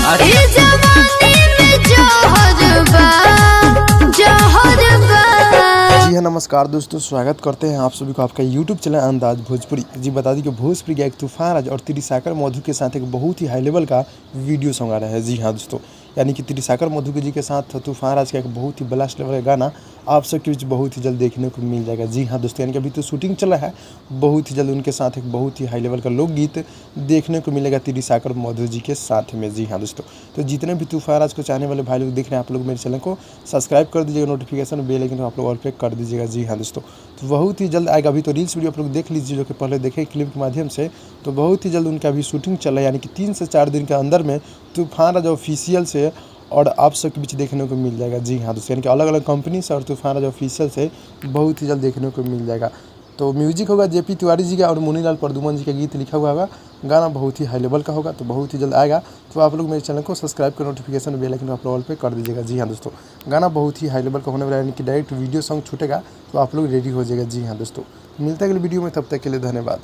अरे ए जवानी में जहर बा, जहर बा। जी हाँ, नमस्कार दोस्तों, स्वागत करते हैं आप सभी को आपका यूट्यूब चैनल अंदाज भोजपुरी। जी बता दी कि भोजपुरी का एक तूफान राज और त्रिसाकर मधु के साथ एक बहुत ही हाई लेवल का वीडियो सॉन्ग आ रहा है। जी हाँ दोस्तों, यानी कि त्रिसाकर मधु जी के साथ तूफान राज का एक बहुत ही ब्लास्ट लेवल का गाना आप सबके बीच बहुत ही जल्द देखने को मिल जाएगा। जी हाँ दोस्तों, यानी कि अभी तो शूटिंग चल रहा है, बहुत ही जल्द उनके साथ एक बहुत ही हाई लेवल का लोकगीत देखने को मिलेगा त्रिसाकर मधु जी के साथ में। जी हाँ दोस्तों, तो जितने भी तूफान राज को चाहने वाले भाई लोग देख रहे हैं, आप लोग मेरे चैनल को सब्सक्राइब कर दीजिएगा, नोटिफिकेशन बेल आइकन आप लोग ऑल पे कर दीजिएगा। जी हाँ दोस्तों, तो बहुत ही जल्द आएगा। अभी तो रील्स वीडियो आप लोग देख लीजिए जो कि पहले देखे क्लिप के माध्यम से, तो बहुत ही जल्द उनका अभी शूटिंग चल रहा है, यानी कि 3 से 4 दिन के अंदर में तूफान राज ऑफिशियल से और आप सबके बीच देखने को मिल जाएगा। जी हाँ दोस्तों, यानी कि अलग अलग कंपनी से और तूफान राज ऑफिशियल से बहुत ही जल्द देखने को मिल जाएगा। तो म्यूजिक होगा जेपी तिवारी जी का और मुनीलाल प्रदुमन जी का गीत लिखा हुआ होगा। गाना बहुत ही हाई लेवल का होगा, तो बहुत ही जल्द आएगा। तो आप लोग मेरे चैनल को सब्सक्राइब कर नोटिफिकेशन बेल आइकन आप लोग ऑल पे कर दीजिएगा। जी हाँ दोस्तों, गाना बहुत ही हाई लेवल का होने वाला है, यानी कि डायरेक्ट वीडियो सॉन्ग छूटेगा, तो आप लोग रेडी हो जाएगा। जी हाँ दोस्तों, मिलते हैं अगले वीडियो में, तब तक के लिए धन्यवाद।